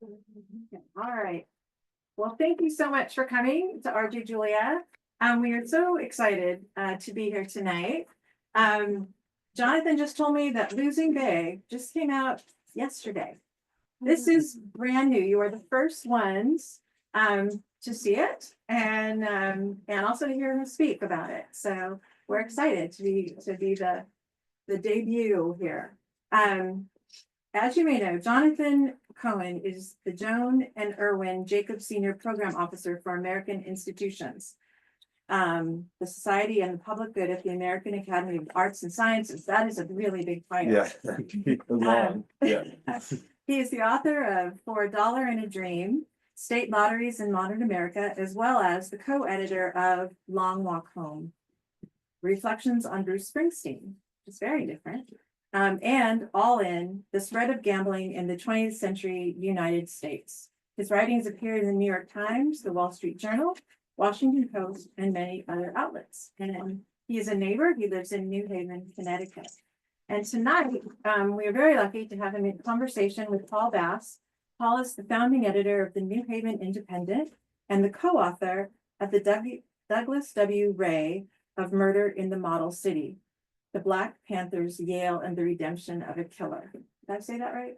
All right. Well, thank you so much for coming to RG Julia. We are so excited to be here tonight. Jonathan just told me that Losing Big just came out yesterday. This is brand new. You are the first ones to see it and also to hear him speak about it. So we're excited to be the debut here. As you may know, Jonathan Cohen is the Joan and Irwin Jacob Senior Program Officer for American Institutions, the Society and the Public Good at the American Academy of Arts and Sciences. That is a really big title. Yeah. He is the author of For a Dollar and a Dream, State Lotteries in Modern America, as well as the co-editor of Long Walk Home, Reflections on Bruce Springsteen. It's very different. And All In, The Spread of Gambling in the 20th Century United States. His writings appeared in the New York Times, the Wall Street Journal, Washington Post, and many other outlets. And he is a neighbor. He lives in New Haven, Connecticut. And tonight, we are very lucky to have him in conversation with Paul Bass. Paul is the founding editor of the New Haven Independent and the co-author of the Douglas W. Ray of Murder in the Model City, The Black Panthers, Yale, and the Redemption of a Killer. Did I say that right?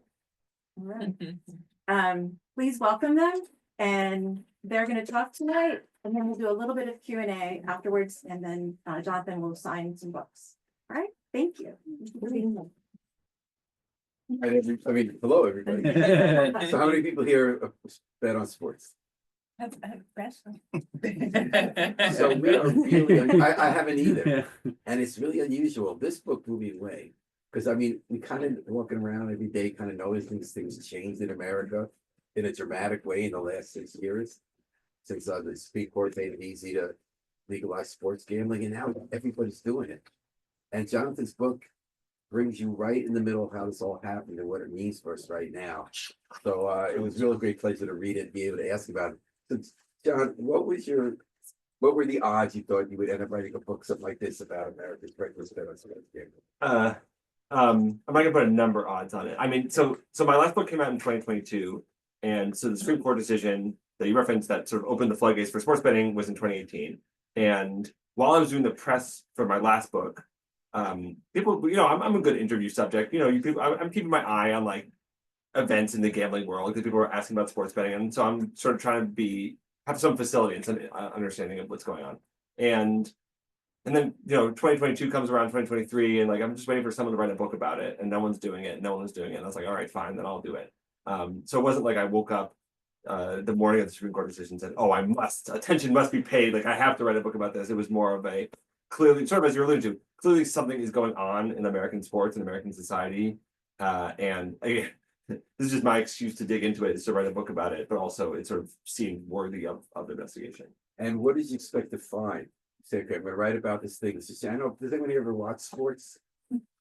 All right. Please welcome them, and they're going to talk tonight, and then we'll do a little bit of Q&A afterwards, and then Jonathan will sign some books. All right, thank you. Hello, everybody. So how many people here bet on sports? So we are really, I haven't either. And it's really unusual. This book blew me away. Because we kind of walking around every day, kind of noticing things changed in America in a dramatic way in the last 6 years. Since the Supreme Court made it easy to legalize sports gambling, and now everybody's doing it. And Jonathan's book brings you right in the middle of how this all happened and what it means for us right now. So it was really a great pleasure to read it and be able to ask about it. So, John, what were the odds you thought you would end up writing a book something like this about America's breakfast bet on sports gambling? I'm not gonna put a number odds on it. So my last book came out in 2022, and so the Supreme Court decision that you referenced that sort of opened the floodgates for sports betting was in 2018. And while I was doing the press for my last book, people, I'm a good interview subject. I'm keeping my eye on like events in the gambling world because people are asking about sports betting, and so I'm sort of trying to have some facility and some understanding of what's going on. And then 2022 comes around, 2023, and like I'm just waiting for someone to write a book about it, and no one's doing it. And I was like, all right, fine, then I'll do it. So it wasn't like I woke up the morning of the Supreme Court decision and said, oh, attention must be paid. Like I have to write a book about this. It was more of a clearly, sort of as you're alluding to, clearly something is going on in American sports and American society. And again, this is just my excuse to dig into it, is to write a book about it, but also it sort of seemed worthy of investigation. And what did you expect to find? Say, okay, I'm gonna write about this thing. Does anyone here ever watch sports?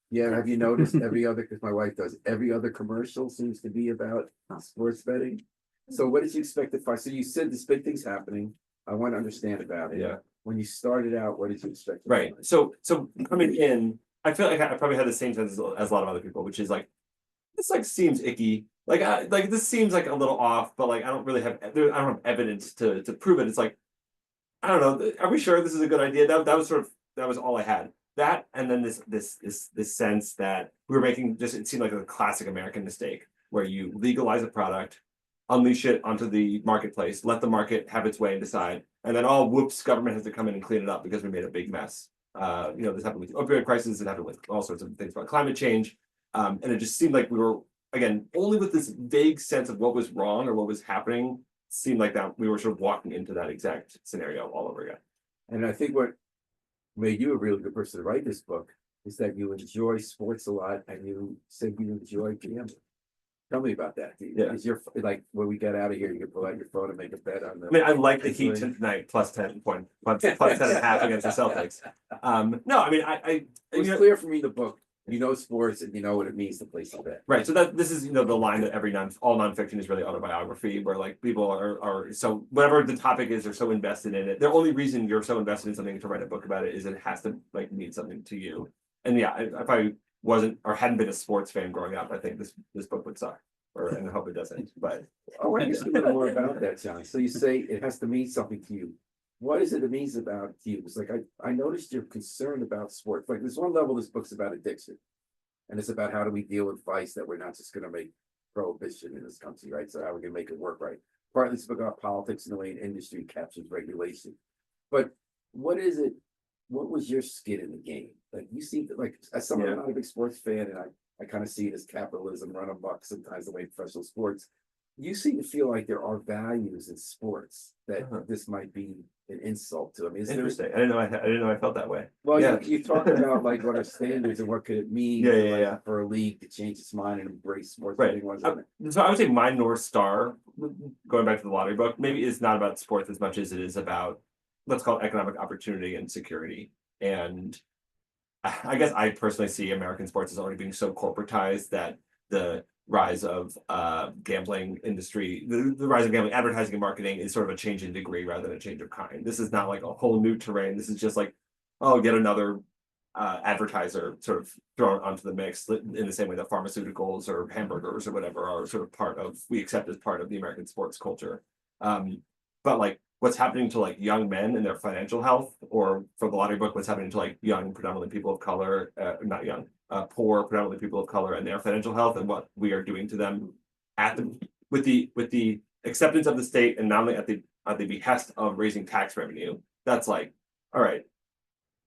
Yeah, have you noticed because my wife does, every other commercial seems to be about sports betting. So what did you expect to find? So you said this big thing's happening. I want to understand about it. Yeah. When you started out, what did you expect? Right. So coming in, I feel like I probably had the same sense as a lot of other people, which is like, this like seems icky. Like this seems like a little off, but like I don't have evidence to prove it. It's like, I don't know. Are we sure this is a good idea? That was all I had. That, and then this sense that we were making it seemed like a classic American mistake where you legalize a product, unleash it onto the marketplace, let the market have its way and decide, and then whoops, government has to come in and clean it up because we made a big mess. This happened with the opioid crisis, it happened with all sorts of things about climate change. And it just seemed like we were, again, only with this vague sense of what was wrong or what was happening, seemed like that we were sort of walking into that exact scenario all over again. And I think what made you a really good person to write this book is that you enjoy sports a lot, and you said you enjoy gambling. Tell me about that. Yeah. Is your, like, when we get out of here, you can pull out your phone and make a bet on the. I like the Heat tonight plus 10 and a half against the Celtics. It was clear for me the book. You know sports, and you know what it means to place a bet. Right. So this is the line that all nonfiction is really autobiography, where like people are so whatever the topic is, they're so invested in it. The only reason you're so invested in something to write a book about it is it has to like mean something to you. And yeah, if I wasn't or hadn't been a sports fan growing up, I think this book would suck. and I hope it doesn't, but. Oh, I guess a little more about that, John. So you say it has to mean something to you. What is it means about to you? It's like I noticed you're concerned about sports. Like there's one level this book's about addiction. And it's about how do we deal with vice that we're not just gonna make prohibition in this country, right? So how we can make it work right. Partly it's about politics and the way an industry captures regulation. But what is it? What was your skin in the game? Like you seem to like as someone not a big sports fan, and I kind of see it as capitalism run amok sometimes the way professional sports. You seem to feel like there are values in sports that this might be an insult to. I mean, Interesting. I didn't know I felt that way. Well, Yeah. you talk about like what are standards and what could it mean for a league to change its mind and embrace sports. Right. So I would say my North Star, going back to the lottery book, maybe is not about sports as much as it is about, let's call it economic opportunity and security. And I guess I personally see American sports as already being so corporatized that the rise of gambling industry, the rise of gambling advertising and marketing is sort of a change in degree rather than a change of kind. This is not like a whole new terrain. This is just like, oh, get another advertiser sort of thrown onto the mix in the same way that pharmaceuticals or hamburgers or whatever are sort of we accept as part of the American sports culture. But like what's happening to like young men and their financial health, or for the lottery book, what's happening to like young, predominantly people of color, not young, poor, predominantly people of color and their financial health, and what we are doing to them with the acceptance of the state, and not only at the behest of raising tax revenue. That's like, all right,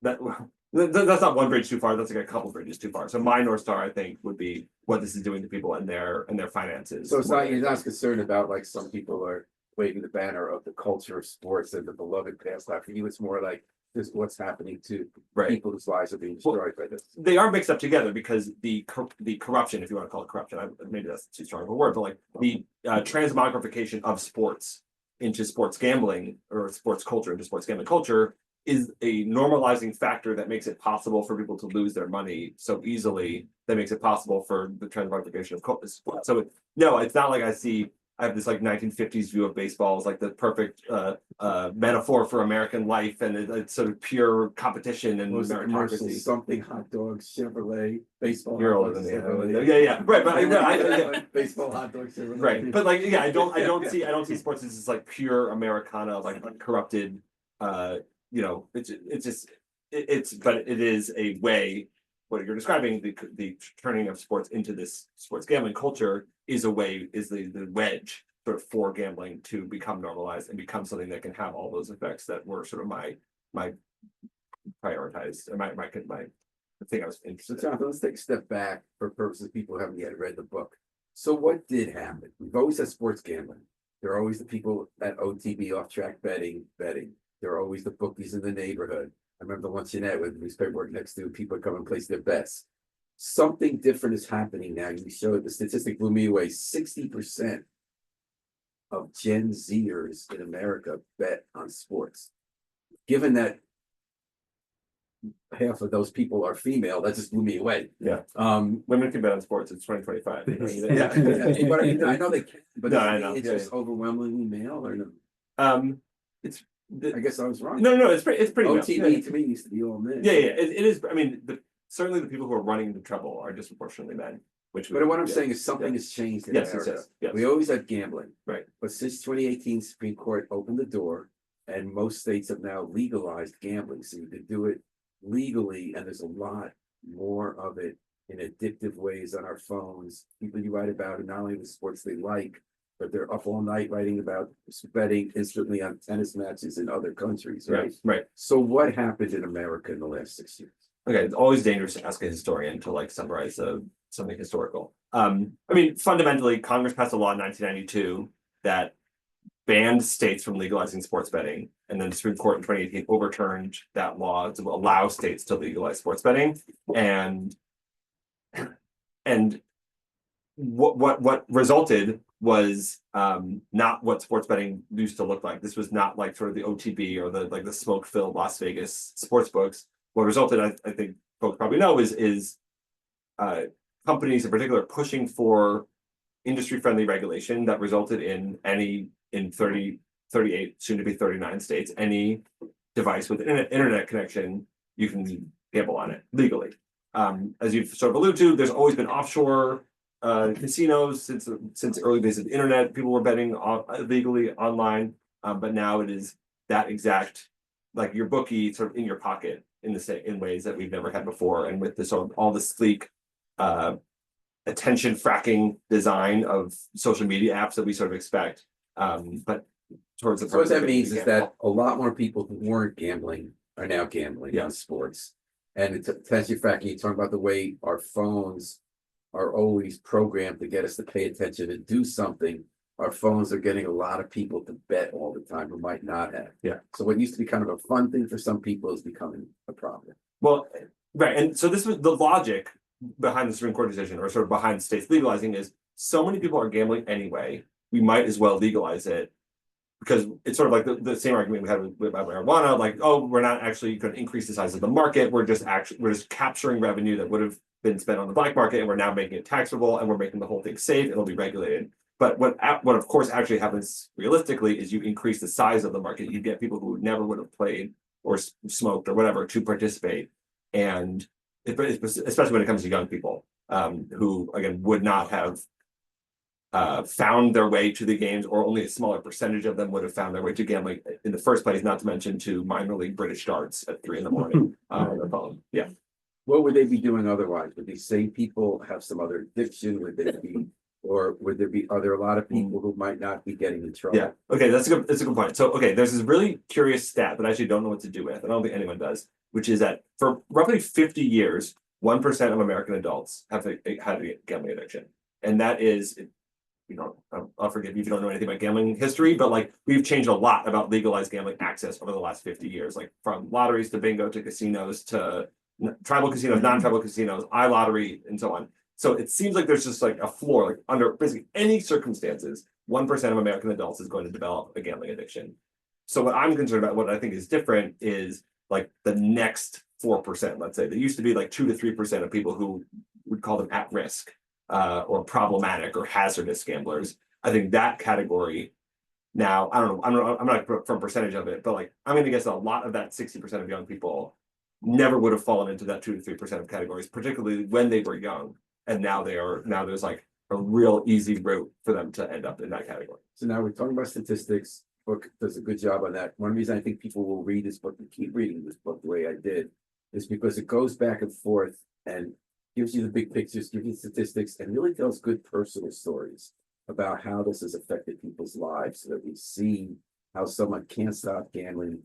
that's not one bridge too far. That's like a couple bridges too far. So my North Star, I think, would be what this is doing to people and their finances. So it's not you're not concerned about like some people are waving the banner of the culture of sports and the beloved pastime. For you, it's more like just what's happening to people whose lives are being destroyed by this. They are mixed up together because the corruption, if you want to call it corruption, maybe that's too strong of a word, but like the transmogrification of sports into sports gambling, or sports culture into sports gambling culture, is a normalizing factor that makes it possible for people to lose their money so easily, that makes it possible for the transmogrification of sports. So no, it's not like I have this like 1950s view of baseball as like the perfect metaphor for American life, and it's sort of pure competition and meritocracy. Something hot dogs, Chevrolet, baseball. You're older than me. Yeah. Right, but baseball, hot dogs, Chevrolet. Right, but like, yeah, I don't see sports as this like pure Americana, like uncorrupted. But it is a way. What you're describing, the turning of sports into this sports gambling culture is the wedge sort of for gambling to become normalized and become something that can have all those effects that were sort of my prioritized, or my thing I was interested in. So Jonathan, let's take a step back for purposes of people who haven't yet read the book. So what did happen? We've always had sports gambling. There are always the people at OTB, off track betting. There are always the bookies in the neighborhood. I remember the luncheonette with newspaper next to people come and place their bets. Something different is happening now. You showed the statistic blew me away. 60% of Gen Zers in America bet on sports. Given that half of those people are female, that just blew me away. Yeah. Women can bet on sports. It's 2025. Yeah. But I know they can, but I know. It's just overwhelmingly male, or no? I guess I was wrong. No, it's pretty. OTB to me used to be all men. Yeah. It is. I mean, certainly the people who are running into trouble are disproportionately men. But what I'm saying is something has changed in America. Yes. We always had gambling, right? But since 2018, Supreme Court opened the door, and most states have now legalized gambling, so you can do it legally, and there's a lot more of it in addictive ways on our phones. People you write about, and not only the sports they like, but they're up all night writing about betting instantly on tennis matches in other countries, right? Right. So what happened in America in the last 6 years? Okay, it's always dangerous to ask a historian to like summarize something historical. I mean, fundamentally, Congress passed a law in 1992 that banned states from legalizing sports betting, and then the Supreme Court in 2018 overturned that law to allow states to legalize sports betting, and what resulted was not what sports betting used to look like. This was not like sort of the OTB or the smoke-filled Las Vegas sports books. What resulted, I think folks probably know, is companies in particular pushing for industry-friendly regulation that resulted in 38, soon to be 39 states, any device with an internet connection, you can gamble on it legally. As you've sort of alluded to, there's always been offshore casinos since early days of the internet. People were betting legally online, but now it is that exact, like your bookie sort of in your pocket in ways that we've never had before, and with this sort of all the sleek attention fracking design of social media apps that we sort of expect. But towards the So what that means is gamble. that a lot more people who weren't gambling are now gambling on sports. And it's attention fracking, you're talking about the way our phones are always programmed to get us to pay attention and do something. Our phones are getting a lot of people to bet all the time who might not have. Yeah. So what used to be kind of a fun thing for some people is becoming a problem. Well, right, and so this was the logic behind the Supreme Court decision, or sort of behind states legalizing, is so many people are gambling anyway, we might as well legalize it, because it's sort of like the same argument we had with marijuana, like, oh, we're not actually going to increase the size of the market, we're just capturing revenue that would have been spent on the black market, and we're now making it taxable, and we're making the whole thing safe, it'll be regulated. But what of course actually happens realistically is you increase the size of the market, you get people who never would have played or smoked or whatever to participate, and especially when it comes to young people, who again would not have found their way to the games, or only a smaller percentage of them would have found their way to gambling in the first place, not to mention to minor league British darts at 3 a.m. on their phone. Yeah. What would they be doing otherwise? Would these same people have some other addiction? Would they be, or would there be, are there a lot of people who might not be getting in trouble? Yeah. Okay, that's a good point. So okay, there's this really curious stat that I actually don't know what to do with. I don't think anyone does, which is that for roughly 50 years, 1% of American adults have had a gambling addiction. And that is, you know, I'll forgive you if you don't know anything about gambling history, but like we've changed a lot about legalized gambling access over the last 50 years, like from lotteries to bingo to casinos to tribal casinos, non-tribal casinos, iLottery, and so on. So it seems like there's just like a floor, like under basically any circumstances, 1% of American adults is going to develop a gambling addiction. So what I'm concerned about, what I think is different, is like the next 4%, let's say. There used to be like 2 to 3% of people who would call them at risk, or problematic or hazardous gamblers. I think that category now, I don't know, I'm not from percentage of it, but like I'm going to guess a lot of that 60% of young people never would have fallen into that 2 to 3% of categories, particularly when they were young. And now there's like a real easy route for them to end up in that category. So now we're talking about statistics. Book does a good job on that. One reason I think people will read this book and keep reading this book the way I did is because it goes back and forth and gives you the big pictures, gives you statistics, and really tells good personal stories about how this has affected people's lives, so that we see how someone can't stop gambling.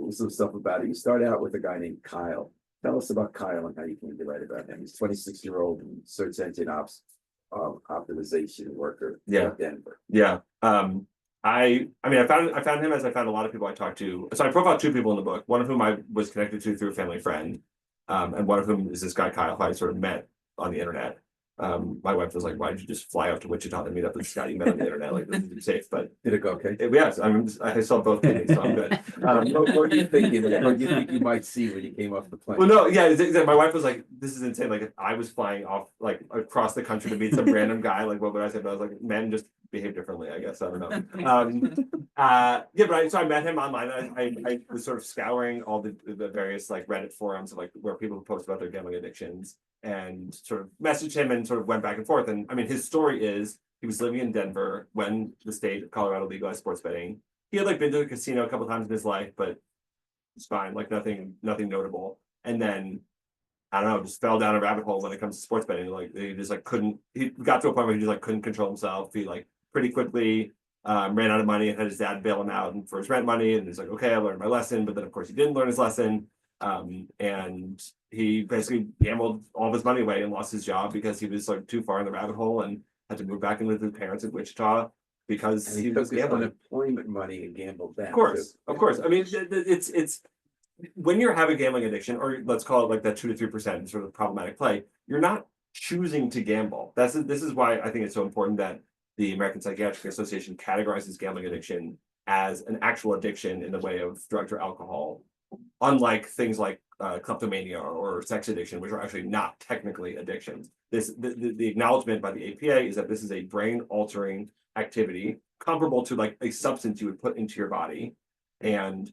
Some stuff about it. You start out with a guy named Kyle. Tell us about Kyle and how you came to write about him. He's 26-year-old search engine optimization worker in Denver. Yeah. I found him as I found a lot of people I talked to. So I profiled 2 people in the book, one of whom I was connected to through a family friend, and one of whom is this guy Kyle, who I sort of met on the internet. My wife was like, "Why did you just fly out to Wichita and meet up with this guy you met on the internet? Like, this is safe." But did it go okay? Yes, I saw both meetings, so I'm good. What do you think? What do you think you might see when you came off the plane? Well, no, yeah, my wife was like, "This is insane." Like, if I was flying off like across the country to meet some random guy, like, what would I say? But I was like, "Men just behave differently, I guess." I don't know. So I met him online. I was sort of scouring all the various like Reddit forums of like where people post about their gambling addictions, and sort of messaged him and sort of went back and forth. And I mean, his story is he was living in Denver when the state of Colorado legalized sports betting. He had like been to a casino a couple of times in his life, but it's fine, like nothing notable. And then I don't know, just fell down a rabbit hole when it comes to sports betting. Like he just like he got to a point where he just like couldn't control himself. He like pretty quickly ran out of money and had his dad bail him out for his rent money. And he's like, okay, I learned my lesson. But then of course he didn't learn his lesson. And he basically gambled all of his money away and lost his job because he was like too far in the rabbit hole and had to move back in with his parents in Wichita because he was took his gambling. unemployment money and gambled that. Of course. I mean, it's when you have a gambling addiction, or let's call it like that 2 to 3% sort of problematic play, you're not choosing to gamble. This is why I think it's so important that the American Psychiatric Association categorizes gambling addiction as an actual addiction in the way of drugs or alcohol, unlike things like kleptomania or sex addiction, which are actually not technically addictions. The acknowledgement by the APA is that this is a brain altering activity comparable to like a substance you would put into your body. And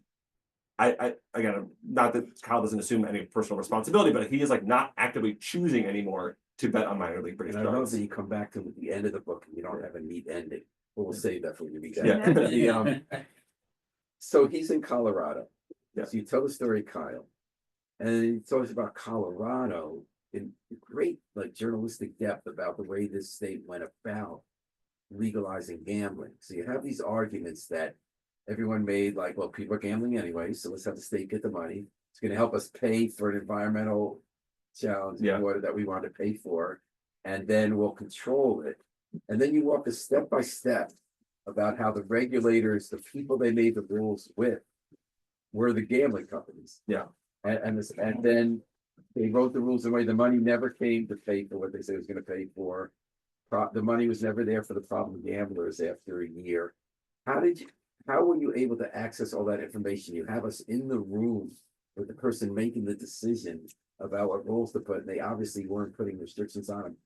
I again, not that Kyle doesn't assume any personal responsibility, but he is like not actively choosing anymore to bet on minor league British And I love darts. that you come back to the end of the book and you don't have a neat ending. But we'll save that for when you read that. Yeah. So he's in Colorado. Yeah. So you tell the story, Kyle. And he talks about Colorado in great like journalistic depth about the way this state went about legalizing gambling. So you have these arguments that everyone made, like, well, people are gambling anyway, so let's have the state get the money. It's going to help us pay for an environmental challenge in water that we want to pay for, and then we'll control it. And then you walk a step by step about how the regulators, the people they made the rules with, were the gambling companies. Yeah. And then they wrote the rules in a way the money never came to pay for what they said it was going to pay for. The money was never there for the problem gamblers after a year. How were you able to access all that information? You have us in the room with the person making the decision about what rules to put, and they obviously weren't putting restrictions on them.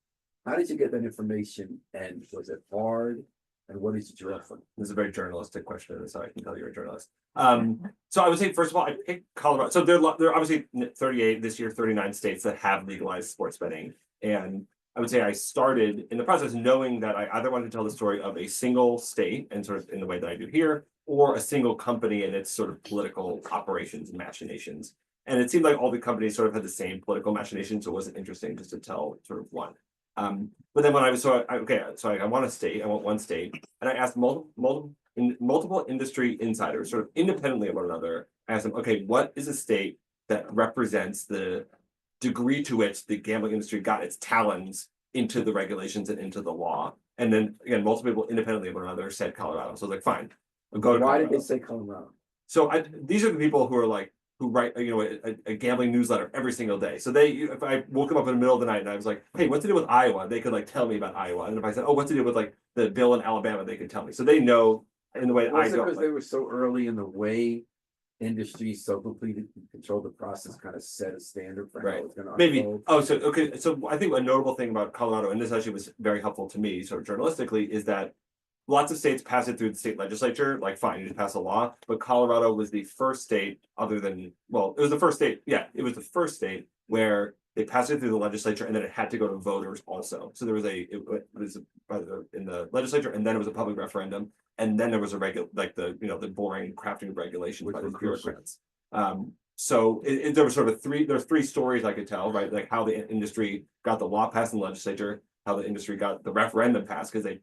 How did you get that information, and was it hard? And what did you draw from? This is a very journalistic question, so I can tell you're a journalist. So I would say, first of all, I picked Colorado. So there are obviously 38 this year, 39 states that have legalized sports betting. And I would say I started in the process knowing that I either wanted to tell the story of a single state, and sort of in the way that I do here, or a single company and its sort of political operations and machinations. And it seemed like all the companies sort of had the same political machinations, so it wasn't interesting just to tell sort of one. But then when I was I want a state, I want one state, and I asked multiple industry insiders, sort of independently of one another. I asked them, okay, what is a state that represents the degree to which the gambling industry got its talons into the regulations and into the law? And then again, multiple people independently of one another said Colorado. So I was like, fine, I'll go to Why Colorado. did they say Colorado? So these are the people who are like, who write, a gambling newsletter every single day. So if I woke them up in the middle of the night and I was like, hey, what's to do with Iowa? They could like tell me about Iowa. And if I said, oh, what's to do with like the bill in Alabama, they could tell me. So they know in the way that I Was it go. because they were so early in the way industry so completely controlled the process, kind of set a standard for how Right. it's going to Maybe. unfold? Oh, so I think a notable thing about Colorado, and this actually was very helpful to me, sort of journalistically, is that lots of states pass it through the state legislature, like fine, you just pass a law. But Colorado was the first state, other than, well, it was the first state. Yeah, it was the first state where they passed it through the legislature, and then it had to go to voters also. So there was in the legislature, and then it was a public referendum, and then there was a the boring crafting of regulations by the bureaucrats. So there was sort of there's three stories I could tell, right? Like how the industry got the law passed in the legislature, how the industry got the referendum passed because they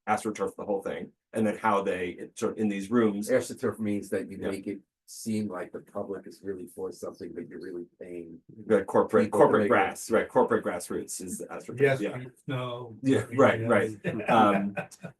astroturf the whole thing, and then how they sort of in these rooms. AstroTurf means that you make it seem like the public is really for something, but you're really paying The corporate people to make grass, right? Corporate grassroots is the astroturf. Yes, Yeah. no. Yeah, right.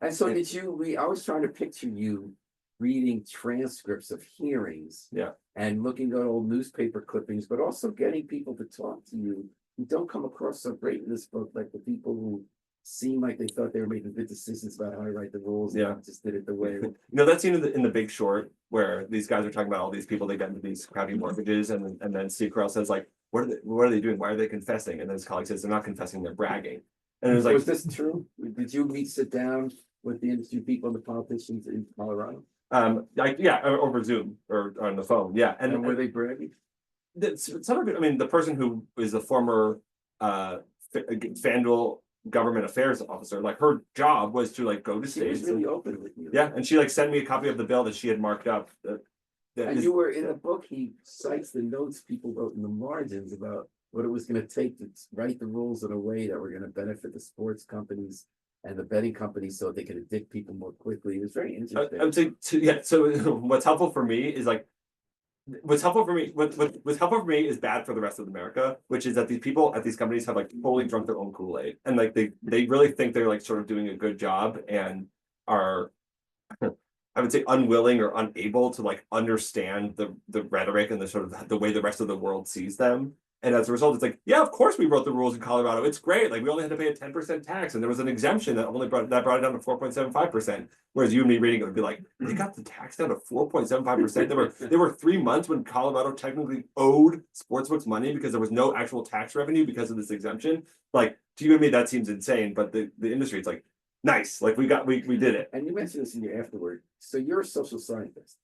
And so did you read? I was trying to picture you reading transcripts of hearings, Yeah. and looking at old newspaper clippings, but also getting people to talk to you who don't come across so great in this book, like the people who seem like they thought they were making good decisions about how to write the rules. Yeah. And just did it the way. That scene in the Big Short where these guys are talking about all these people they get into these crappy mortgages, and then Steve Carell says like, what are they doing? Why are they confessing? And then his colleague says they're not confessing, they're bragging. And it was like, was this true? Did you sit down with the industry people and the politicians in Colorado? over Zoom or on the phone, yeah. And were they bragging? Some of it, I mean, the person who is the former FanDuel government affairs officer, like her job was to like go to She was states. really open with you. Yeah, and she like sent me a copy of the bill that she had marked up. And you were in a book, he cites the notes people wrote in the margins about what it was going to take to write the rules in a way that were going to benefit the sports companies and the betting companies so they could addict people more quickly. It was very interesting. I would say so what's helpful for me is like what's helpful for me is bad for the rest of America, which is that these people at these companies have like totally drunk their own Kool-Aid, and like they really think they're like sort of doing a good job and are I would say unwilling or unable to like understand the rhetoric and the sort of the way the rest of the world sees them. And as a result, it's like, yeah, of course we wrote the rules in Colorado. It's great. Like we only had to pay a 10% tax, and there was an exemption that brought it down to 4.75%. Whereas you and me reading it would be like, they got the tax down to 4.75%. There were 3 months when Colorado technically owed sportsbooks money because there was no actual tax revenue because of this exemption. Like to you and me, that seems insane. But the industry, it's like, nice. Like we did it. And you mentioned this in your afterword. So you're a social scientist.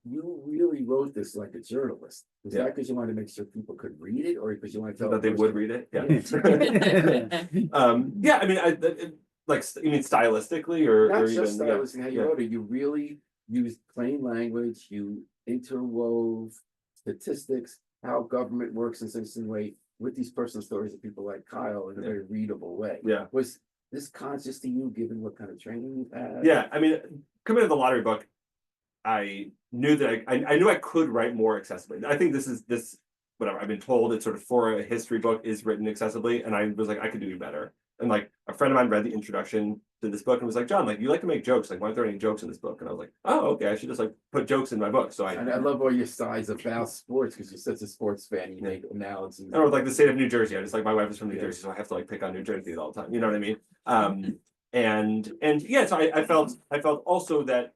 you really wrote this like a journalist. Was Yeah. that because you wanted to make sure people could read it, or because you wanted to tell that they a would person- read it. Yeah. Yeah, I mean, you mean stylistically or Not even just stylistic how you yeah. wrote it, you really used plain language, you interwove statistics, how government works in some way with these personal stories of people like Kyle in a Yeah. very readable way. Yeah. Was this conscious to you, given what kind of training you've had? Yeah, I mean, coming to the lottery book, I knew that I knew I could write more accessibly. I think this whatever I've been told it's sort of for a history book is written accessibly, and I was like I could do better. And like a friend of mine read the introduction to this book and was like, John, like you like to make jokes, like why aren't there any jokes in this book? And I was like, oh, okay, I should just like put jokes in my book. So And I love all your sides about sports because you're such a sports fan. You Yeah. make analogies. or like the state of New Jersey. I just like my wife is from New Yeah. Jersey, so I have to like pick on New Jersey all the time. You know what I mean? And yeah, so I felt also that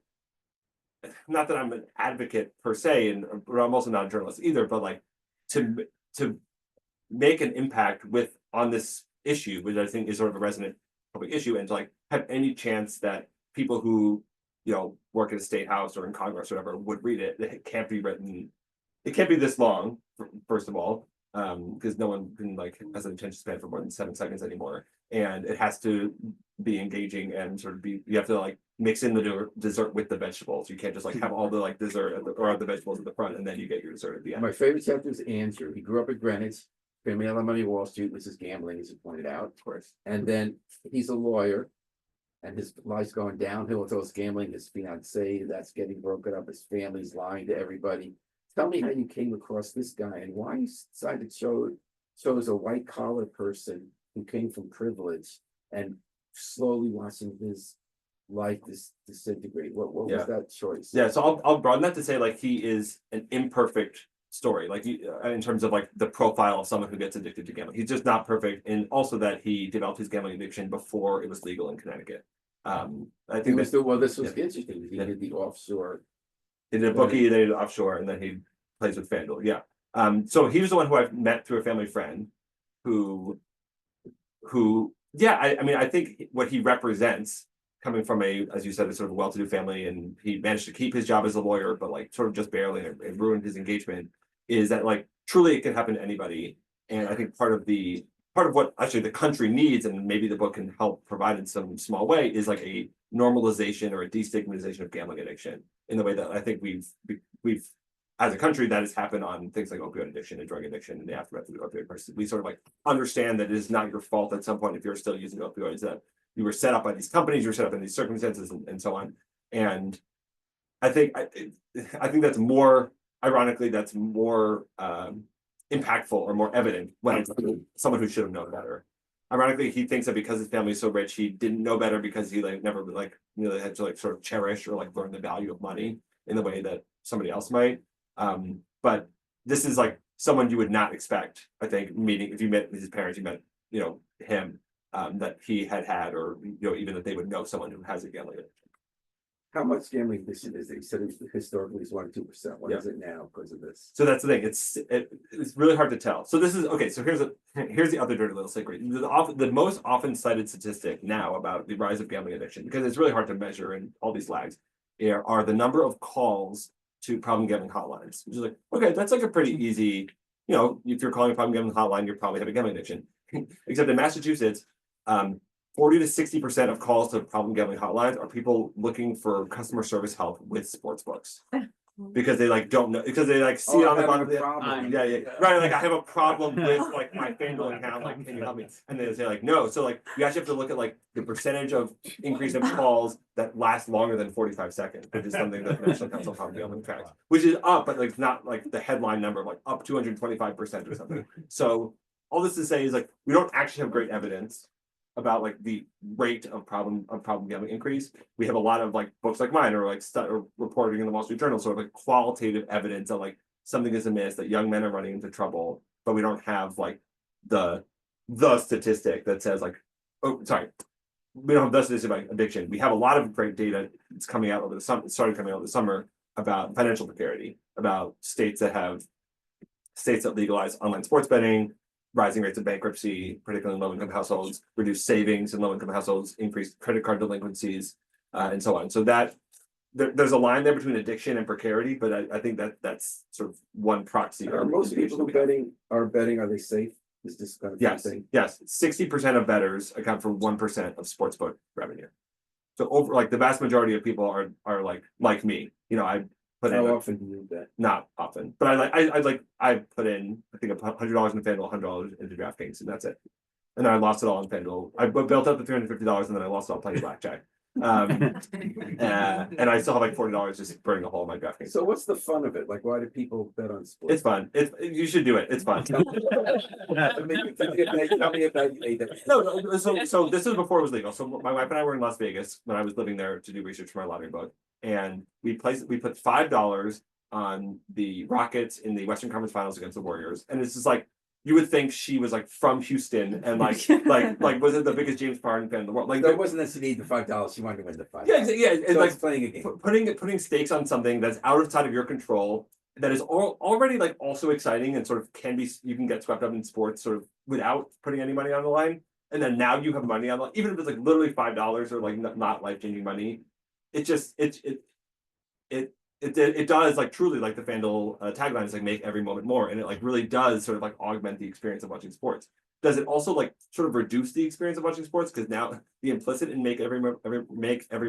not that I'm an advocate per se, and but I'm also not a journalist either, but like to make an impact with on this issue, which I think is sort of a resonant public issue, and to like have any chance that people who work at a state house or in Congress or whatever would read it. It can't be written. It can't be this long, first of all, because no one can like has an attention span for more than 7 seconds anymore, and it has to be engaging and sort of be. You have to like mix in the dessert with the vegetables. You can't just like have all the like dessert or the vegetables at the front and then you get your dessert at the end. My favorite chapter is Andrew. He grew up at Greenwich, family had a lot of money at Wall Street, which is gambling, as you pointed out. Of course. And then he's a lawyer, and his life's going downhill with all his gambling. His fiance that's getting broken up. His family's lying to everybody. Tell me how you came across this guy and why you decided to chose a white collar person who came from privilege and slowly watching his life disintegrate. What was that choice? Yeah, so I'll broaden that to say like he is an imperfect story, like in terms of like the profile of someone who gets addicted to gambling. He's just not perfect, and also that he developed his gambling addiction before it was legal in Connecticut. I think this was interesting. He did the offshore. He did a bookie, then he did offshore, and then he plays with FanDuel. Yeah. So he was the one who I've met through a family friend who I mean, I think what he represents coming from as you said, a sort of well-to-do family, and he managed to keep his job as a lawyer, but like sort of just barely and ruined his engagement, is that like truly it can happen to anybody. And I think part of what actually the country needs, and maybe the book can help provide in some small way, is like a normalization or a destigmatization of gambling addiction in the way that I think we've as a country that has happened on things like opioid addiction and drug addiction and the aftermath of the opioid crisis. We sort of like understand that it is not your fault at some point if you're still using opioids, that you were set up by these companies, you were set up in these circumstances and so on. And I think that's more, ironically, that's more impactful or more evident when it's someone who should have known better. Ironically, he thinks that because his family is so rich, he didn't know better because he like never like had to like sort of cherish or like learn the value of money in the way that somebody else might. But this is like someone you would not expect, I think, meeting if you met his parents, you met him, that he had or even that they would know someone who has a gambling addiction. How much gambling addiction is it? He said historically it's 1 to 2%. What is it now because of this? So that's the thing. It's really hard to tell. So this is okay. So here's the other dirty little secret. The most often cited statistic now about the rise of gambling addiction, because it's really hard to measure and all these lags, are the number of calls to problem gambling hotlines. Which is like, okay, that's like a pretty easy, if you're calling a problem gambling hotline, you probably have a gambling addiction. Except in Massachusetts, 40 to 60% of calls to problem gambling hotlines are people looking for customer service help with sportsbooks. Because they like don't know, because they like see it on the bottom. Yeah. Right. Like I have a problem with like my FanDuel account. Like, can you help me? And they say like no. So like you actually have to look at like the percentage of increase of calls that last longer than 45 seconds, which is something that the National Council of Problem Gambling tracks, which is up, but like not like the headline number of like up 225% or something. So all this to say is like we don't actually have great evidence about like the rate of problem gambling increase. We have a lot of like books like mine or like or reporting in the Wall Street Journal, sort of like qualitative evidence that like something is amiss, that young men are running into trouble, but we don't have like the statistic that says like, we don't have the statistic about addiction. We have a lot of great data that's coming out over the summer, started coming out over the summer about financial precarity, about states that legalize online sports betting, rising rates of bankruptcy, particularly in low-income households, reduced savings in low-income households, increased credit card delinquencies, and so on. So that there's a line there between addiction and precarity, but I think that's sort of one proxy. Are most people who are betting, are they safe? Is this kind of Yes, thing? yes, 60% of bettors account for 1% of sportsbook revenue. So over, like, the vast majority of people are like me, you know, I put in, How often do you bet? not often, but I put in, I think $100 in FanDuel, $100 into DraftKings, and that's it. And then I lost it all in FanDuel. I built up to $350, and then I lost it all playing blackjack. And I still have like $40 just burning a hole in my DraftKings. So what's the fun of it? Like, why do people bet on sports? It's fun. You should do it. It's fun. Tell me about No, so this is before it was legal. So my wife and I were in Las Vegas when I was living there to do research for my lottery book, and we put $5 on the Rockets in the Western Conference Finals against the Warriors, and it's just like, you would think she was like from Houston and like was it the biggest James Harden fan in the world? Like, there wasn't necessarily the $5. She wanted to win the $5. Yeah, it's so like it's playing a game. Putting stakes on something that's outside of your control, that is already like also exciting and sort of you can get swept up in sports sort of without putting any money on the line, and then now you have money on the line, even if it's like literally $5 or like not life-changing money. It does, like, truly, like the FanDuel tagline is like, make every moment more, and it like really does sort of like augment the experience of watching sports. Does it also like sort of reduce the experience of watching sports, because now the implicit in make every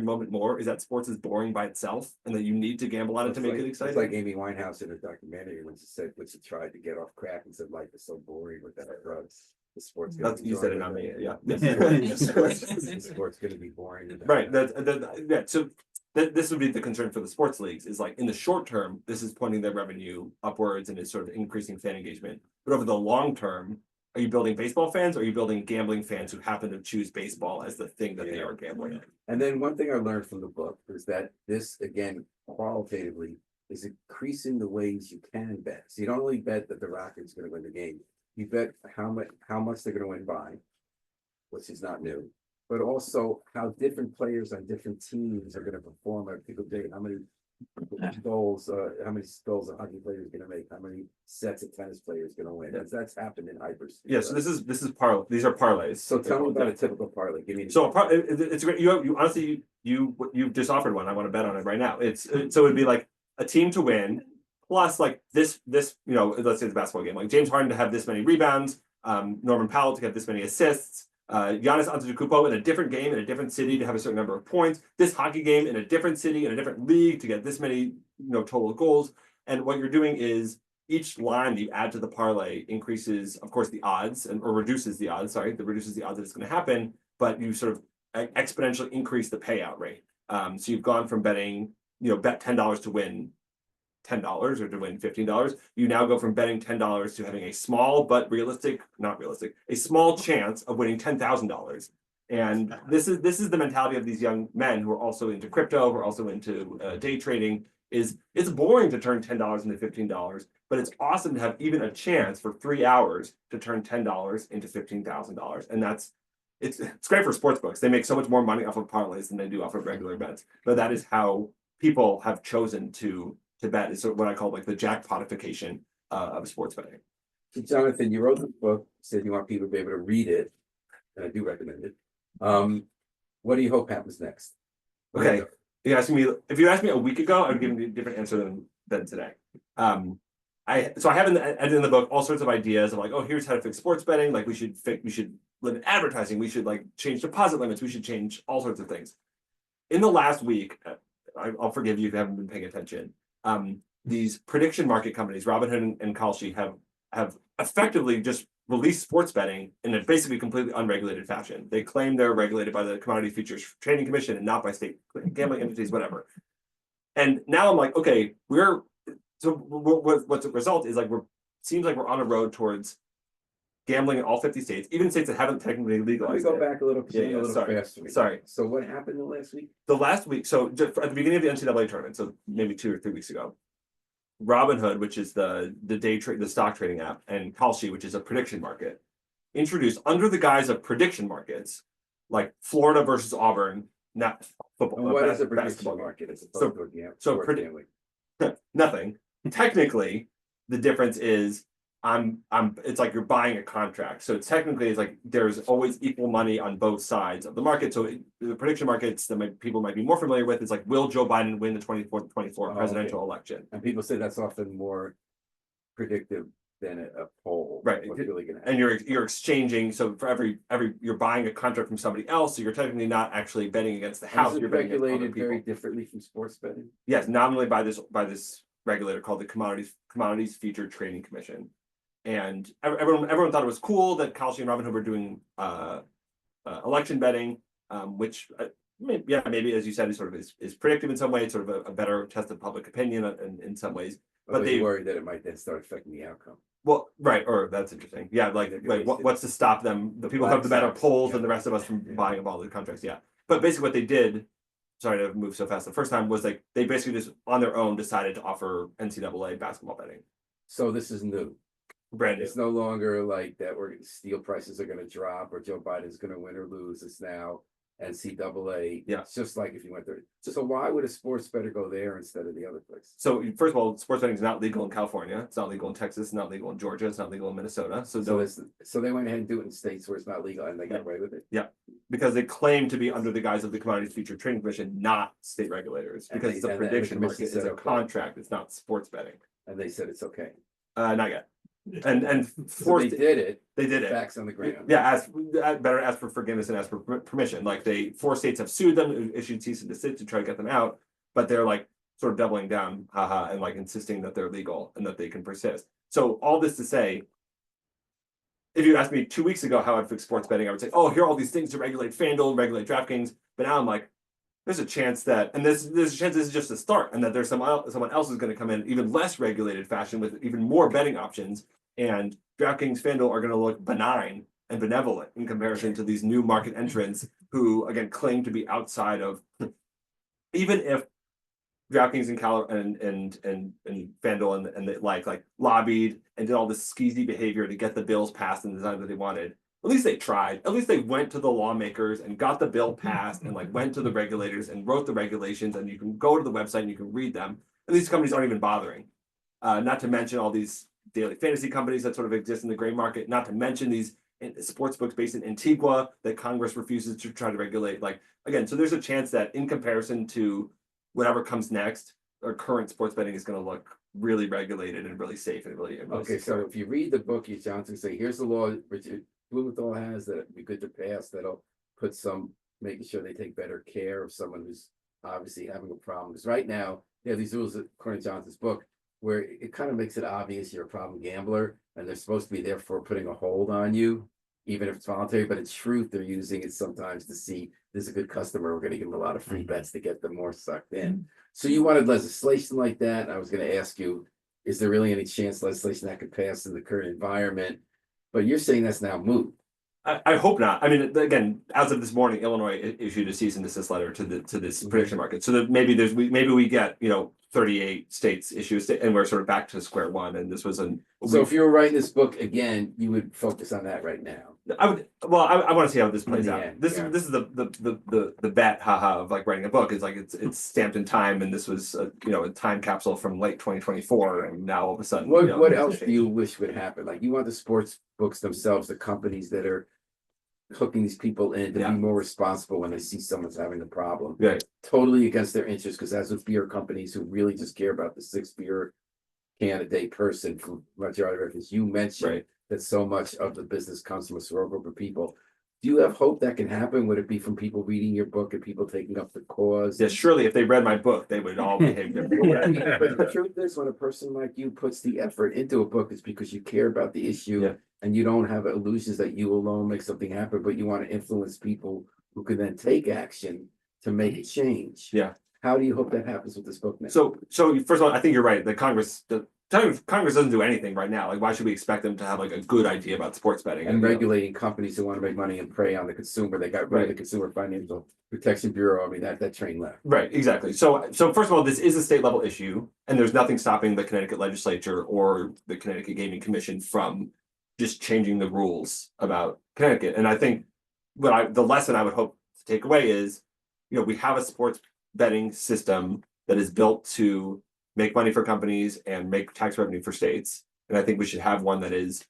moment more is that sports is boring by itself, and that you need to gamble on it to make it exciting? It's like Amy Winehouse in her documentary when she tried to get off crack and said life is so boring without drugs. The sports. You said it, not me. Yeah. The sport's going to be boring. Right. Yeah. So this would be the concern for the sports leagues, is like, in the short term, this is pointing their revenue upwards and is sort of increasing fan engagement. But over the long term, are you building baseball fans, or are you building gambling fans who happen to choose baseball as the thing that they are gambling in? And then one thing I learned from the book is that this, again, qualitatively, is increasing the ways you can bet. So you don't only bet that the Rockets are going to win the game. You bet how much they're going to win by, which is not new, but also how different players on different teams are going to perform at a day. How many goals a hockey player is going to make? How many sets a tennis player is going to win? That's happened in hypers. Yeah. So this is these are parlays. So tell me about a typical parlay. Give me. So it's great. You honestly, you've just offered one. I want to bet on it right now. So it'd be like a team to win, plus like this, you know, let's say it's a basketball game, like James Harden to have this many rebounds, Norman Powell to have this many assists, Giannis Antetokounmpo in a different game in a different city to have a certain number of points, this hockey game in a different city in a different league to get this many, you know, total goals. And what you're doing is each line that you add to the parlay increases, of course, the odds, or reduces the odds. Sorry, that reduces the odds that it's going to happen, but you sort of exponentially increase the payout rate. So you've gone from betting, you know, bet $10 to win $10 or to win $15. You now go from betting $10 to having a small but a small chance of winning $10,000. And this is the mentality of these young men who are also into crypto, who are also into day trading. It's boring to turn $10 into $15, but it's awesome to have even a chance for 3 hours to turn $10 into $15,000. And it's great for sports books. They make so much more money off of parlays than they do off of regular bets. But that is how people have chosen to bet. Is what I call like the jackpotification of sports betting. So Jonathan, you wrote the book, said you want people to be able to read it, and I do recommend it. What do you hope happens next? Okay. If you asked me a week ago, I would give you a different answer than today. I have in the book all sorts of ideas of like, oh, here's how to fix sports betting. Like we should limit advertising. We should like change deposit limits. We should change all sorts of things. In the last week, I'll forgive you if you haven't been paying attention. These prediction market companies, Robinhood and Kalshi, have effectively just released sports betting in a basically completely unregulated fashion. They claim they're regulated by the Commodity Futures Trading Commission and not by state gambling entities, whatever. And now I'm like, okay, what's the result is like seems like we're on a road towards gambling in all 50 states, even states that haven't technically legalized. Let me go back a little, sorry. faster. Sorry. So what happened the last week? The last week, so just at the beginning of the NCAA tournament, so maybe 2 or 3 weeks ago, Robinhood, which is the stock trading app, and Kalshi, which is a prediction market, introduced under the guise of prediction markets, like Florida versus Auburn, not football. And what is a prediction market? It's nothing. Technically, the difference is it's like you're buying a contract. So technically it's like there's always equal money on both sides of the market. So the prediction markets that people might be more familiar with is like, will Joe Biden win the 24 presidential election? And people say that's often more predictive than a poll. Right. What's really gonna happen. And you're exchanging. So for every you're buying a contract from somebody else. So you're technically not actually betting against the And house. is it You're betting against other regulated very people. differently from sports betting? Yes, nominally by this regulator called the Commodities Futures Trading Commission. And everyone thought it was cool that Kalshi and Robinhood were doing election betting, which maybe as you said is predictive in some way. It's sort of a better test of public opinion in some ways. But they worry that it might then start affecting the outcome. Well, right, or that's interesting. Yeah, like what's to stop them? The people who have the better polls than the rest of us from buying up all the contracts. Yeah, but basically what they did. Sorry to move so fast. The first time was like they basically just on their own decided to offer NCAA basketball betting. So this is new. Brand new. It's no longer like that where steel prices are gonna drop or Joe Biden's gonna win or lose. It's now NCAA. Yeah. It's just like if you went there. So why would a sports bettor go there instead of the other place? So first of all, sports betting is not legal in California. It's not legal in Texas. It's not legal in Georgia. It's not legal in Minnesota. So they went ahead and do it in states where it's not legal and they got away with it. Yeah, because they claim to be under the guise of the Commodities Futures Trading Commission, not state regulators. Because it's a prediction market. It's a contract. It's not sports betting. And they said it's okay. Not yet. And So they did it. They did it. Facts on the ground. Yeah, better ask for forgiveness and ask for permission. Like 4 states have sued them, issued cease and desist to try to get them out, but they're like sort of doubling down, and like insisting that they're legal and that they can persist. So all this to say, if you asked me 2 weeks ago how I'd fix sports betting, I would say, oh, here are all these things to regulate FanDuel, regulate DraftKings. But now I'm like, there's a chance that, and there's a chance this is just a start, and that there's someone else is going to come in even less regulated fashion with even more betting options. And DraftKings, FanDuel are going to look benign and benevolent in comparison to these new market entrants who, again, claim to be outside of. Even if DraftKings and FanDuel and they like lobbied and did all this skeezy behavior to get the bills passed in the design that they wanted, at least they tried. At least they went to the lawmakers and got the bill passed and like went to the regulators and wrote the regulations, and you can go to the website and you can read them. And these companies aren't even bothering. Not to mention all these daily fantasy companies that sort of exist in the gray market, not to mention these sports books based in Antigua that Congress refuses to try to regulate. Like, again, so there's a chance that in comparison to whatever comes next, our current sports betting is going to look really regulated and really safe and really okay, secure. So if you read the book, you Johnson say, here's the law Richard Blumenthal has that would be good to pass, that'll put making sure they take better care of someone who's obviously having a problem. Because right now, they have these rules according to Johnson's book, where it kind of makes it obvious you're a problem gambler and they're supposed to be therefore putting a hold on you, even if it's voluntary. But in truth, they're using it sometimes to see this is a good customer. We're going to give them a lot of free bets to get them more sucked in. So you wanted legislation like that. And I was going to ask you, is there really any chance legislation that could pass in the current environment? But you're saying that's now moot. I hope not. I mean, again, as of this morning, Illinois issued a cease and desist letter to this prediction market. So that maybe we get 38 states issue and we're sort of back to square one. And this was so if you were writing this book again, you would focus on that right now. I want to see how this plays out. This is the bet, of like writing a book. It's like it's stamped in time, and this was a time capsule from late 2024, and now all of a sudden. What else do you wish would happen? Like you want the sports books themselves, the companies that are hooking these people in to be more responsible when they see someone's having a problem. Right. Totally against their interest, because as with beer companies who really just care about the 6 beer can a day person from majority reference, you mentioned that so much of the business comes from a small group of people. Do you have hope that can happen? Would it be from people reading your book and people taking up the cause? Yeah, surely if they read my book, they would all behave differently. But the truth is, when a person like you puts the effort into a book, it's because you care about the issue and you don't have illusions that you alone make something happen, but you want to influence people who can then take action to make a change. Yeah. How do you hope that happens with this book now? So first of all, I think you're right. The Congress doesn't do anything right now. Like, why should we expect them to have like a good idea about sports betting and regulating companies who want to make money and prey on the consumer? They got rid of the Consumer Financial Protection Bureau. I mean, that train left. Right, exactly. So first of all, this is a state level issue, and there's nothing stopping the Connecticut legislature or the Connecticut Gaming Commission from just changing the rules about Connecticut. And I think the lesson I would hope to take away is, we have a sports betting system that is built to make money for companies and make tax revenue for states. And I think we should have one that is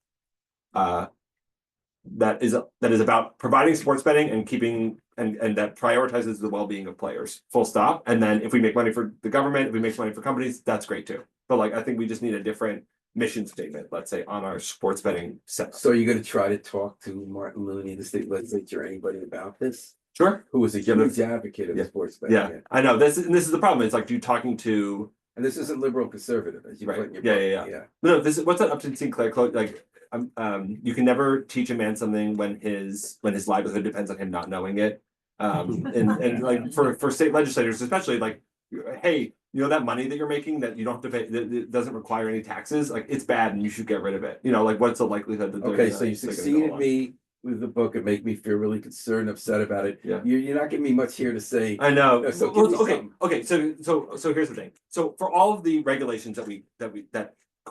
that is about providing sports betting and keeping and that prioritizes the well-being of players, full stop. And then if we make money for the government, if we make money for companies, that's great too. But like, I think we just need a different mission statement, let's say, on our sports betting setup. So you're gonna try to talk to Martin Looney, the state legislature, anybody about this? Sure. Who was a Yeah, huge advocate of sports betting. Yeah, I know this is the problem. It's like you talking to And this isn't liberal conservative, as you Right. put in your Yeah, book. yeah. No, this is what's that Upton Sinclair quote? Like, you can never teach a man something when his livelihood depends on him not knowing it. And like for state legislators, especially, like, hey, you know that money that you're making that you don't have to pay, that it doesn't require any taxes, like it's bad and you should get rid of it. You know, like what's the likelihood that they're Okay, gonna- so you they're gonna go succeeded along? me with the book and make me feel really concerned, upset about it. Yeah. You're not giving me much here to say. I know. Yeah, so Well, give me something. okay. So here's the thing. So for all of the regulations that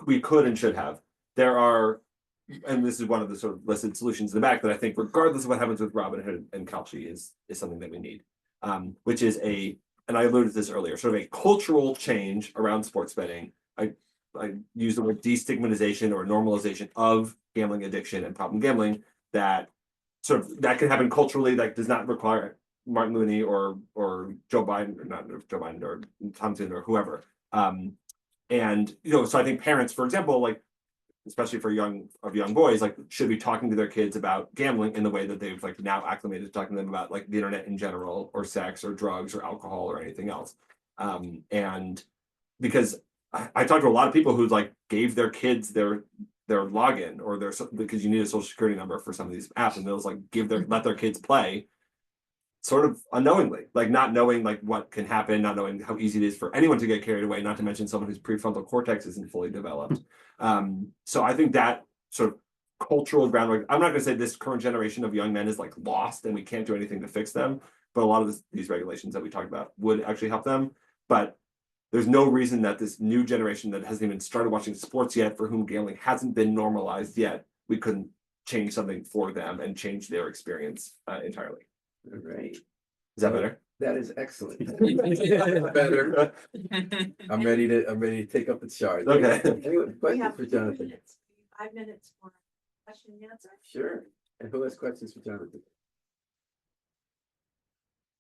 we could and should have, there are, and this is one of the sort of listed solutions in the back that I think, regardless of what happens with Robinhood and Kalshi, is something that we need, which is and I alluded to this earlier, sort of a cultural change around sports betting. I use the word destigmatization or normalization of gambling addiction and problem gambling that can happen culturally, that does not require Martin Looney or Joe Biden, or not Joe Biden, or Thompson or whoever. And so I think parents, for example, like especially for young boys, like should be talking to their kids about gambling in the way that they've like now acclimated to talking to them about like the internet in general, or sex, or drugs, or alcohol, or anything else. And because I talked to a lot of people who like gave their kids their login or because you need a social security number for some of these apps, and they'll like let their kids play sort of unknowingly, like not knowing like what can happen, not knowing how easy it is for anyone to get carried away, not to mention someone whose prefrontal cortex isn't fully developed. So I think that sort of cultural groundwork, I'm not going to say this current generation of young men is like lost and we can't do anything to fix them, but a lot of these regulations that we talked about would actually help them. But there's no reason that this new generation that hasn't even started watching sports yet, for whom gambling hasn't been normalized yet, we couldn't change something for them and change their experience entirely. All right. Is that better? That is excellent. Better. I'm ready to take up the charge. Okay. Any questions for Jonathan? 5 minutes for question and answer. Sure. And who has questions for Jonathan?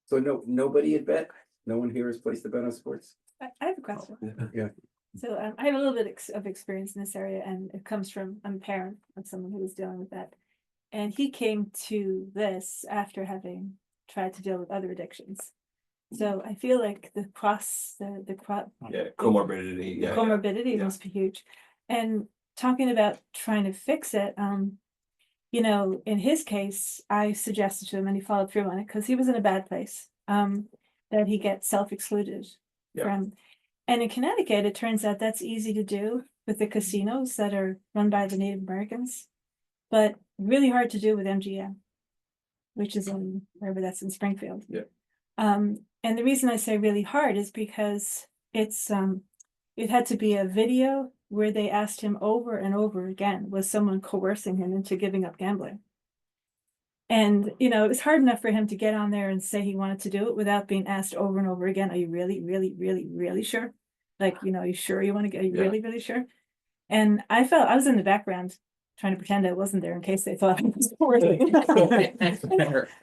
So nobody had bet? No one here has placed a bet on sports? I have a question. Yeah. So I have a little bit of experience in this area, and it comes from, I'm a parent of someone who was dealing with that. And he came to this after having tried to deal with other addictions. So I feel like the comorbidity Yeah. must be huge. And talking about trying to fix it, in his case, I suggested to him, and he followed through on it because he was in a bad place, that he get self-excluded from. And in Connecticut, it turns out that's easy to do with the casinos that are run by the Native Americans, but really hard to do with MGM, which is in wherever that's in Springfield. Yeah. And the reason I say really hard is because it had to be a video where they asked him over and over again, was someone coercing him into giving up gambling? And, it was hard enough for him to get on there and say he wanted to do it without being asked over and over again, are you really, really, really, really sure? Like, are you sure you want to get, are you really, really sure? And I felt I was in the background trying to pretend I wasn't there in case they thought I was coercing.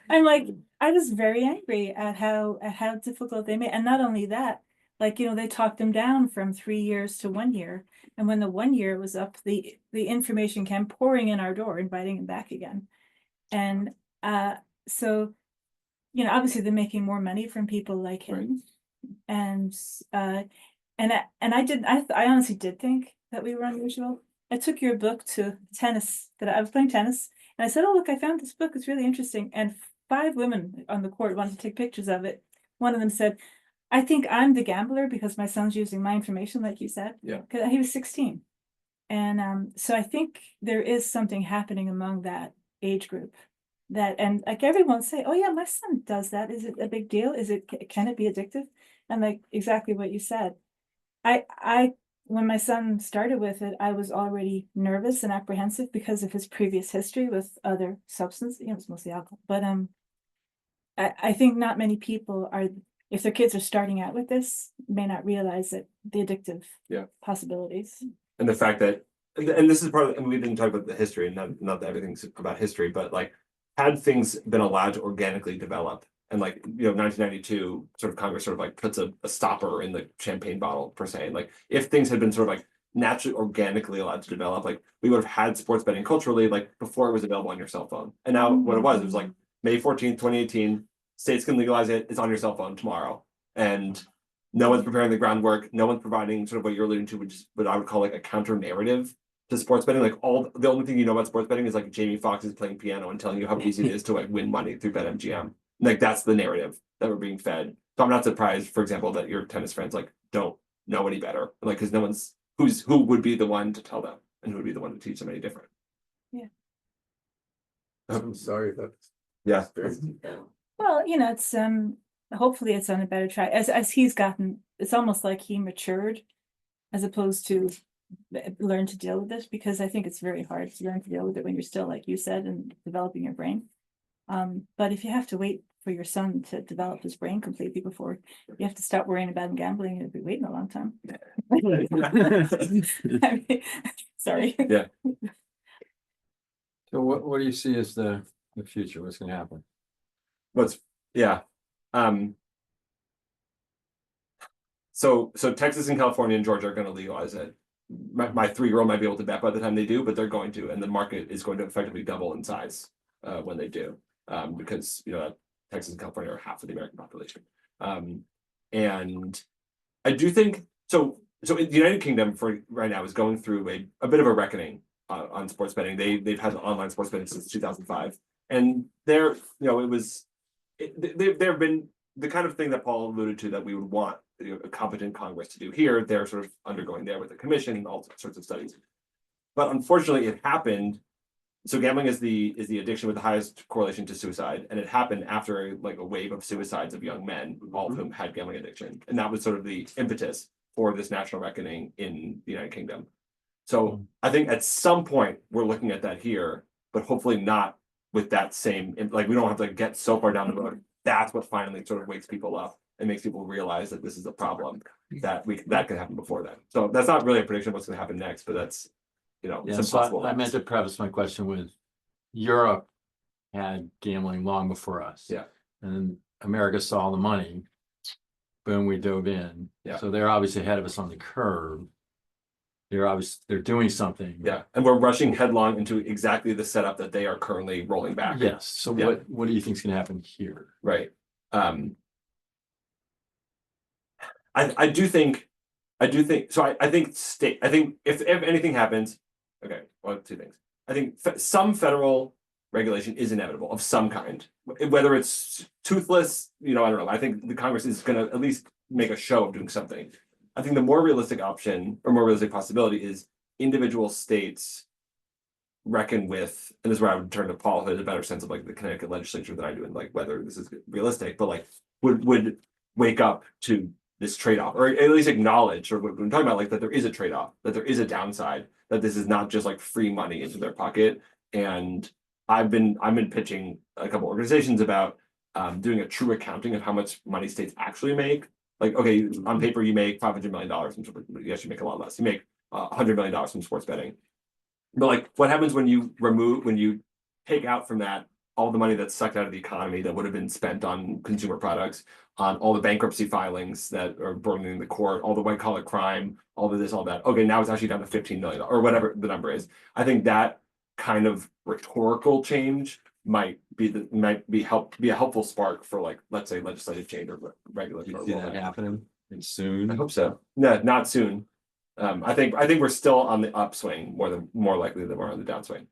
I'm like, I was very angry at how difficult they made. And not only that, like, they talked him down from 3 years to 1 year. And when the 1 year was up, the information came pouring in our door, inviting him back again. And so, obviously they're making more money from people like him. Right. And I honestly did think that we were unusual. I took your book to tennis, that I was playing tennis, and I said, oh, look, I found this book. It's really interesting. And 5 women on the court wanted to take pictures of it. One of them said, I think I'm the gambler because my son's using my information, like you said. Yeah. Because he was 16. And so I think there is something happening among that age group and like everyone say, oh yeah, my son does that. Is it a big deal? Can it be addictive? And like exactly what you said. I when my son started with it, I was already nervous and apprehensive because of his previous history with other substances. It's mostly alcohol. But I think not many people are, if their kids are starting out with this, may not realize that the addictive possibilities. And the fact that and this is part of, and we didn't talk about the history, and not that everything's about history, but like, had things been allowed to organically develop, and like, 1992, sort of Congress sort of like puts a stopper in the champagne bottle per se, and like, if things had been sort of like naturally, organically allowed to develop, like, we would have had sports betting culturally, like, before it was available on your cell phone. And now what it was like May 14th, 2018, states can legalize it, it's on your cell phone tomorrow. And no one's preparing the groundwork, no one's providing sort of what you're alluding to, which is what I would call like a counter narrative to sports betting. Like, the only thing you know about sports betting is like Jamie Foxx is playing piano and telling you how easy it is to like win money through BetMGM. Like, that's the narrative that we're being fed. So I'm not surprised, for example, that your tennis friends like don't know any better. Like, because no one's who would be the one to tell them, and who would be the one to teach them any different. I'm sorry, that's. Yeah. Well, it's hopefully it's on a better track as he's gotten. It's almost like he matured, as opposed to learn to deal with it, because I think it's very hard to learn to deal with it when you're still, like you said, and developing your brain. But if you have to wait for your son to develop his brain completely before you have to start worrying about gambling, you'll be waiting a long time. I mean, sorry. Yeah. So what do you see as the future? What's gonna happen? Yeah. So Texas and California and Georgia are going to legalize it. My 3-year-old might be able to bet by the time they do, but they're going to, and the market is going to effectively double in size when they do, because Texas and California are half of the American population. And I do think so. So the United Kingdom for right now is going through a bit of a reckoning on sports betting. They've had online sports betting since 2005, and they've been the kind of thing that Paul alluded to that we would want a competent Congress to do here. They're sort of undergoing there with the commission and all sorts of studies. But unfortunately, it happened. So gambling is the addiction with the highest correlation to suicide, and it happened after a wave of suicides of young men, all of whom had gambling addiction, and that was sort of the impetus for this national reckoning in the United Kingdom. So I think at some point we're looking at that here, but hopefully not with that same, like, we don't have to get so far down the road. That's what finally sort of wakes people up and makes people realize that this is a problem that could happen before then. So that's not really a prediction of what's going to happen next, but that's Yeah, so I meant to preface my question with Europe had gambling long before us. Yeah. And America saw the money. Boom, we dove in. Yeah. So they're obviously ahead of us on the curve. They're doing something. Yeah, and we're rushing headlong into exactly the setup that they are currently rolling back. Yes. So what do you think is going to happen here? Right. I do think so. I think if anything happens, okay, well, 2 things. I think some federal regulation is inevitable of some kind, whether it's toothless, I don't know. I think the Congress is going to at least make a show of doing something. I think the more realistic option or more realistic possibility is individual states reckon with, and this is where I would turn to Paul, who has a better sense of like the Connecticut legislature than I do, and like whether this is realistic, but like would wake up to this trade-off, or at least acknowledge, or what we're talking about, like that there is a trade-off, that there is a downside, that this is not just like free money into their pocket. And I've been pitching a couple organizations about doing a true accounting of how much money states actually make. Like, okay, on paper you make $500 million, yes, you make a lot less. You make $100 million from sports betting. But like, what happens when you take out from that all the money that's sucked out of the economy that would have been spent on consumer products, on all the bankruptcy filings that are burning the court, all the white collar crime, all of this, all that. Okay, now it's actually down to $15 million or whatever the number is. I think that kind of rhetorical change might be a helpful spark for, like, let's say legislative change or regulatory. You see that happening soon? I hope so. No, not soon. I think we're still on the upswing more likely than we're on the downswing.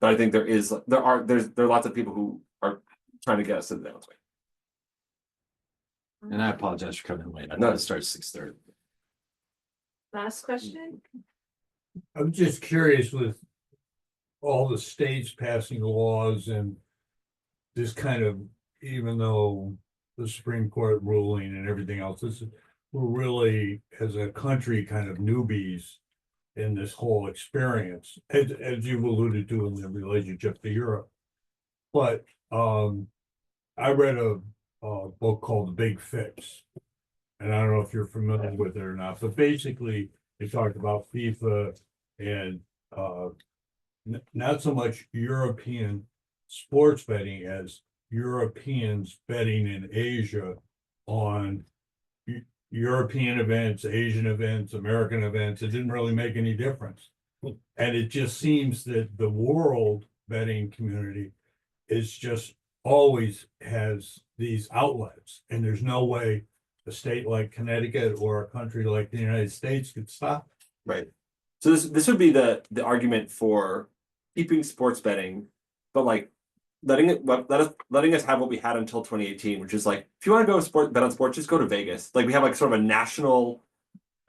But I think there are lots of people who are trying to get us to the downswing. And I apologize for coming late. I know No. it starts 6:30. Last question. I'm just curious, with all the states passing laws and this kind of, even though the Supreme Court ruling and everything else, we're really, as a country, kind of newbies in this whole experience, as you've alluded to in the relationship to Europe. But I read a book called The Big Fix, and I don't know if you're familiar with it or not, but basically they talked about FIFA and not so much European sports betting as Europeans betting in Asia on European events, Asian events, American events. It didn't really make any difference. And it just seems that the world betting community is just always has these outlets, and there's no way a state like Connecticut or a country like the United States could stop it. Right. So this would be the argument for keeping sports betting, but like letting us have what we had until 2018, which is like, if you want to go bet on sports, just go to Vegas. Like we have like sort of a national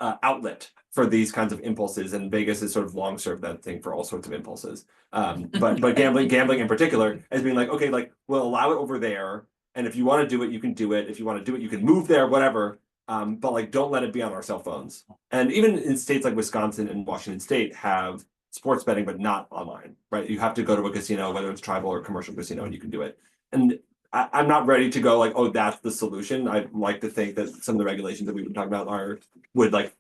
outlet for these kinds of impulses, and Vegas has sort of long served that thing for all sorts of impulses. But gambling in particular as being like, okay, like we'll allow it over there, and if you want to do it, you can do it. If you want to do it, you can move there, whatever. But like don't let it be on our cell phones. And even in states like Wisconsin and Washington State have sports betting, but not online, right? You have to go to a casino, whether it's tribal or commercial casino, and you can do it. And I'm not ready to go like, oh, that's the solution. I'd like to think that some of the regulations that we've been talking about would like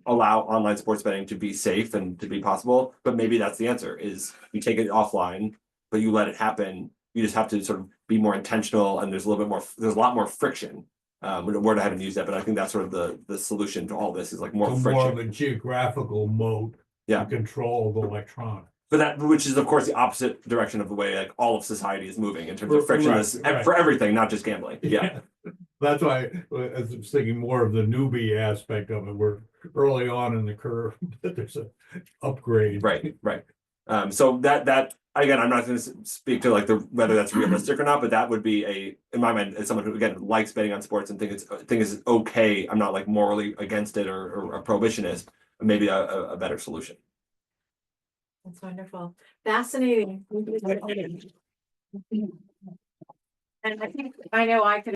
allow online sports betting to be safe and to be possible. But maybe that's the answer: is you take it offline, but you let it happen. You just have to sort of be more intentional, and there's a lot more friction. Word I haven't used that, but I think that's sort of the solution to all this is like more So friction. more of a geographical moat Yeah. to control the electronic. But that, which is of course the opposite direction of the way like all of society is moving in terms of Right, frictionless right. for everything, not just gambling. Yeah. That's why I was thinking more of the newbie aspect of it. We're early on in the curve, but there's a upgrade. Right. So that again, I'm not going to speak to like whether that's realistic or not, but that would be in my mind, as someone who again likes betting on sports and think it's okay. I'm not like morally against it or a prohibitionist. Maybe a better solution. That's wonderful. Fascinating. And I think, I know I could